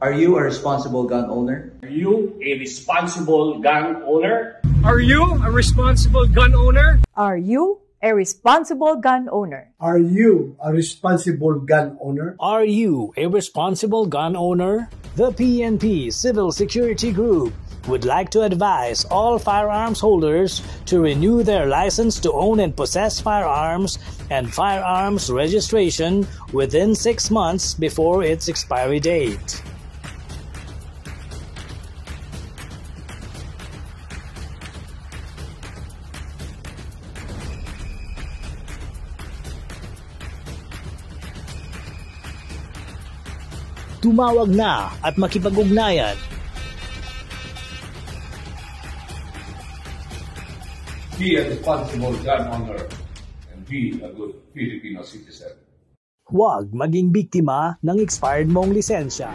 Are you a responsible gun owner? Are you a responsible gun owner? Are you a responsible gun owner? Are you a responsible gun owner? Are you a responsible gun owner? Are you a responsible gun owner? The PNP Civil Security Group would like to advise all firearms holders to renew their license to own and possess firearms and firearms registration within 6 months before its expiry date. Tumawag na at makipag-ugnayan. Be a responsible gun owner and be a good Filipino citizen. Huwag maging biktima ng expired mong lisensya.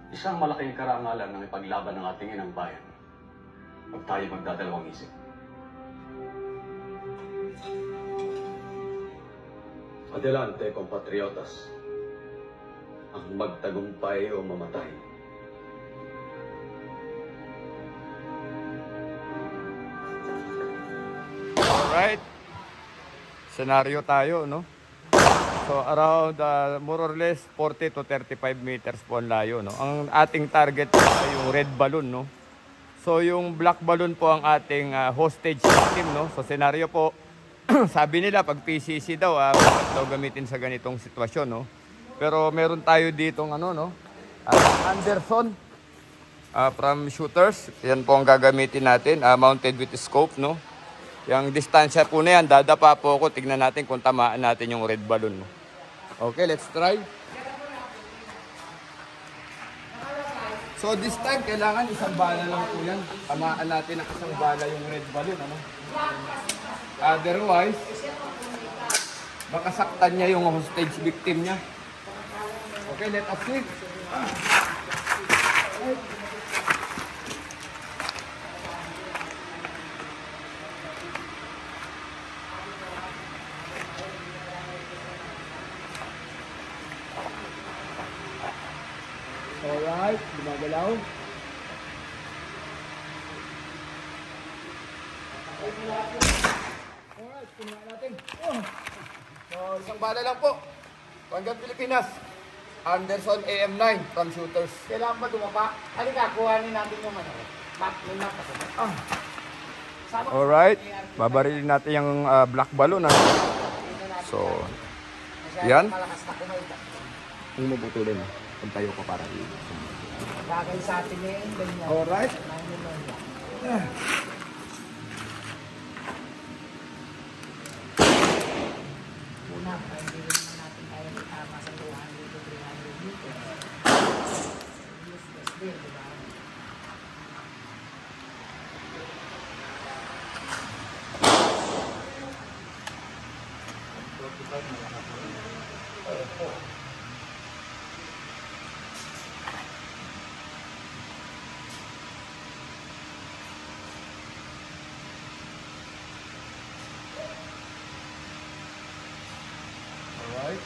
Isang malaking karangalan ng ipaglaban ng ating inang bayan pag tayo magdadalawang isip. Adelante, compatriotas. Ang magtagumpay o mamatay. Alright. Senaryo tayo, no? So around more or less 40 to 35 meters po ang layo, no? Ang ating target ay yung red balloon, no? So yung black balloon po ang ating hostage victim, no? So senaryo po, sabi nila pag PCC daw, bakit daw gamitin sa ganitong sitwasyon, no? Pero meron tayo ditong ano, no? Anderson from shooters. Yan po ang gagamitin natin, mounted with scope, no? Yung distansya po na yan, dadapa po ako. Tignan natin kung tamaan natin yung red balloon, no? Okay, let's try. So this time, kailangan isang bala lang po yan. Tamaan natin ang isang bala yung red balloon, ano? Otherwise, baka saktan niya yung hostage victim niya. Okay, let us see. Alright, gumagalaw. Alright, punuan natin. So, isang bala lang po. Hanggang Pilipinas. Anderson AM9 from shooters. Kailangan ba dumapa? Halika, kuhanin natin yung ano. Map, may map ako. Alright, babarilin natin yung black balloon. So, yan. Hindi mo putulin. Pagtayo ko para dito. Bagay sa atin eh. Alright. Una, hindi rin natin tayo tama sa 200 to 300 meters. Useless din, diba? Alright.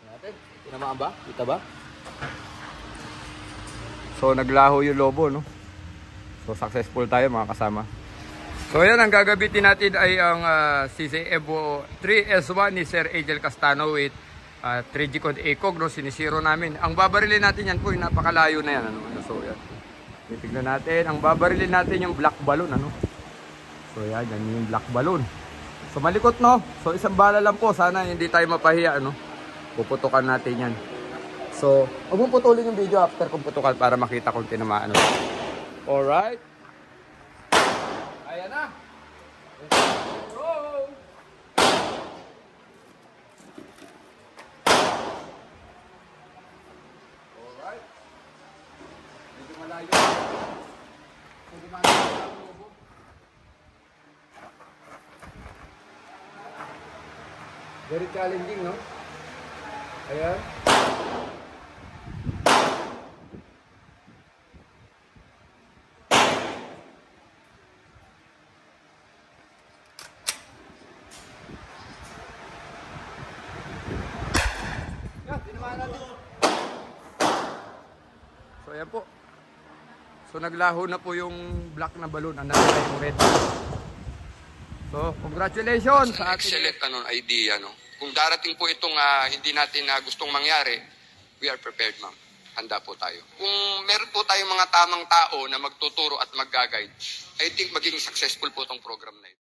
Natin. Tinamaan ba? Kita ba? So naglaho yung lobo, no? So successful tayo mga kasama. So yan, ang gagabitin natin ay ang CZ Evo 3S1 ni Sir Angel Castano with 3G code ACOG, no? Sinisiro namin. Ang babarilin natin yan po, yung napakalayo na yan, ano? So yan. Titignan natin. Ang babarilin natin yung black balloon, ano? So yan, yan yung black balloon. So malikot, no? So isang bala lang po. Sana hindi tayo mapahiya, no? Puputukan natin yan. So, huwag mong putulin yung video after kung putukan para makita kung tinamaan. Alright. Ayan na. Roll. Alright. Medyo malayo. Medyo malayo. Very challenging, no? Ayan. So ayan po. So naglaho na po yung black na balloon. Ang nasa yung red. So congratulations sa ating excellent idea, no? Kung darating po itong hindi natin gustong mangyari, we are prepared, ma'am. Handa po tayo. Kung meron po tayong mga tamang tao na magtuturo at mag-guide, I think magiging successful po itong program na ito.